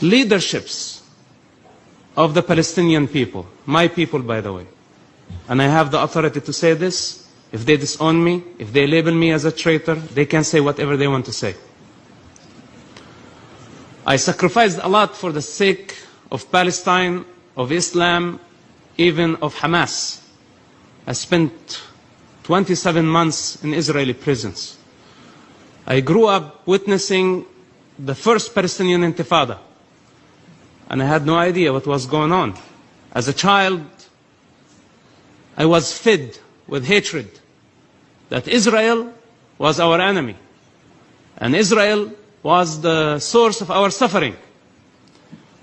leaderships of the Palestinian people, my people, by the way, and I have the authority to say this. If they disown me, if they label me as a traitor, they can say whatever they want to say. I sacrificed a lot for the sake of Palestine, of Islam, even of Hamas. I spent 27 months in Israeli prisons. I grew up witnessing the first Palestinian Intifada, and I had no idea what was going on. As a child, I was fed with hatred that Israel was our enemy, and Israel was the source of our suffering,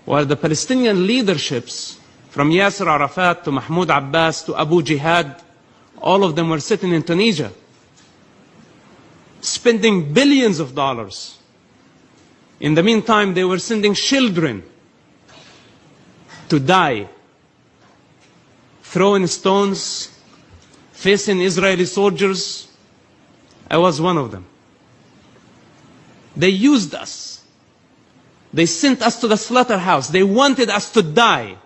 while the Palestinian leaderships, from Yasser Arafat to Mahmoud Abbas to Abu Jihad, all of them were sitting in Tunisia, spending billions of dollars. In the meantime, they were sending children to die, throwing stones, facing Israeli soldiers. I was one of them. They used us. They sent us to the slaughterhouse. They wanted us to die.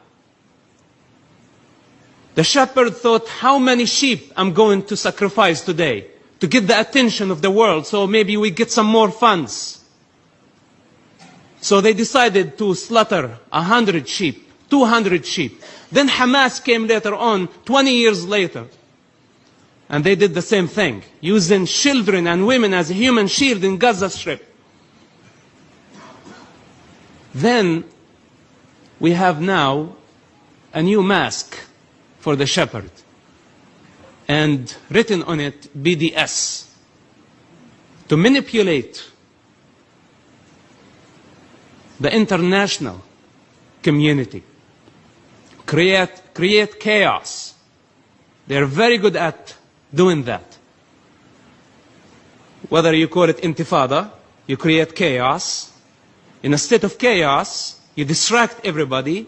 The shepherd thought, how many sheep I'm going to sacrifice today to get the attention of the world, so maybe we get some more funds. So they decided to slaughter 100 sheep, 200 sheep. Then Hamas came later on, 20 years later, and they did the same thing, using children and women as a human shield in Gaza Strip. Then we have now a new mask for the shepherd, and written on it BDS, to manipulate the international community, create chaos. They're very good at doing that. Whether you call it intifada, you create chaos. In a state of chaos, you distract everybody,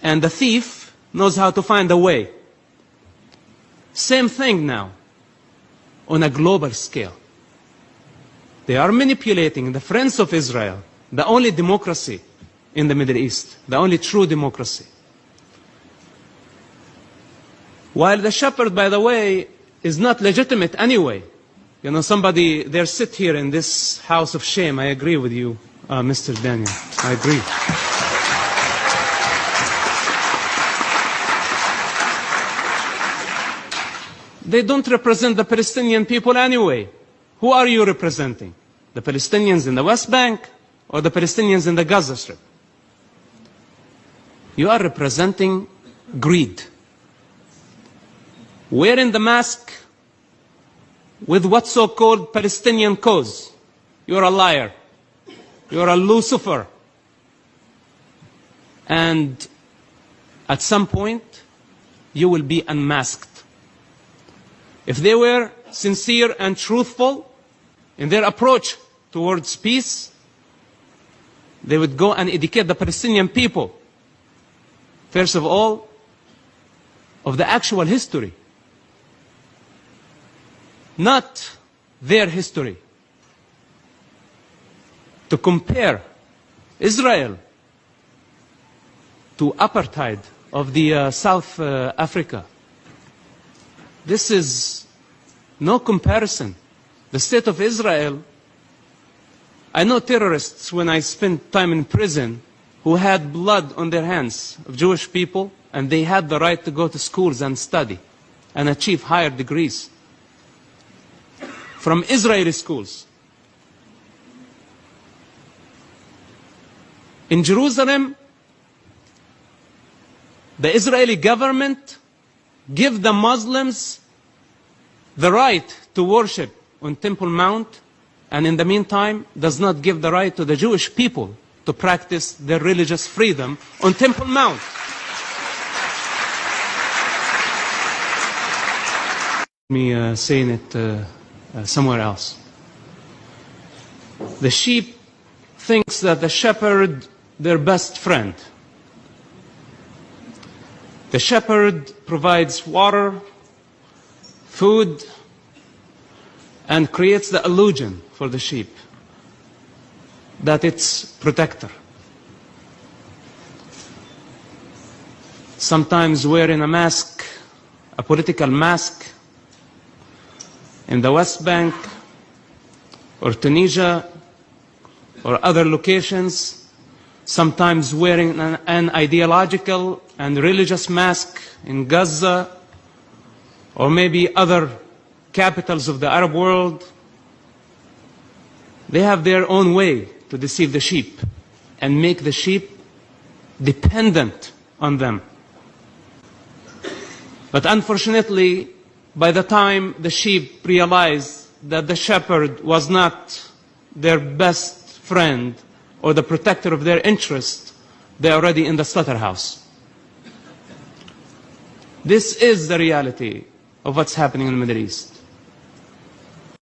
and the thief knows how to find a way. Same thing now, on a global scale. They are manipulating the friends of Israel, the only democracy in the Middle East, the only true democracy. While the shepherd, by the way, is not legitimate anyway. You know, somebody, they sit here in this house of shame. I agree with you, Mr. Daniel. I agree. They don't represent the Palestinian people anyway. Who are you representing? The Palestinians in the West Bank or the Palestinians in the Gaza Strip? You are representing greed. Wearing the mask with what so-called Palestinian cause. You're a liar. You're a Lucifer. And at some point, you will be unmasked. If they were sincere and truthful in their approach towards peace, they would go and educate the Palestinian people, first of all, of the actual history, not their history. To compare Israel to apartheid of the South Africa. This is no comparison. The state of Israel, I know terrorists when I spent time in prison who had blood on their hands of Jewish people, and they had the right to go to schools and study and achieve higher degrees from Israeli schools. In Jerusalem, the Israeli government give the Muslims the right to worship on Temple Mount, and in the meantime does not give the right to the Jewish people to practice their religious freedom on Temple Mount. Me saying it somewhere else. The sheep thinks that the shepherd their best friend. The shepherd provides water, food, and creates the illusion for the sheep that it's protector. sometimes wearing a mask, a political mask, in the West Bank or Tunisia or other locations, sometimes wearing an ideological and religious mask in Gaza or maybe other capitals of the Arab world. They have their own way to deceive the sheep and make the sheep dependent on them. But unfortunately, by the time the sheep realized that the shepherd was not their best friend or the protector of their interest, they're already in the slaughterhouse. This is the reality of what's happening in the Middle East.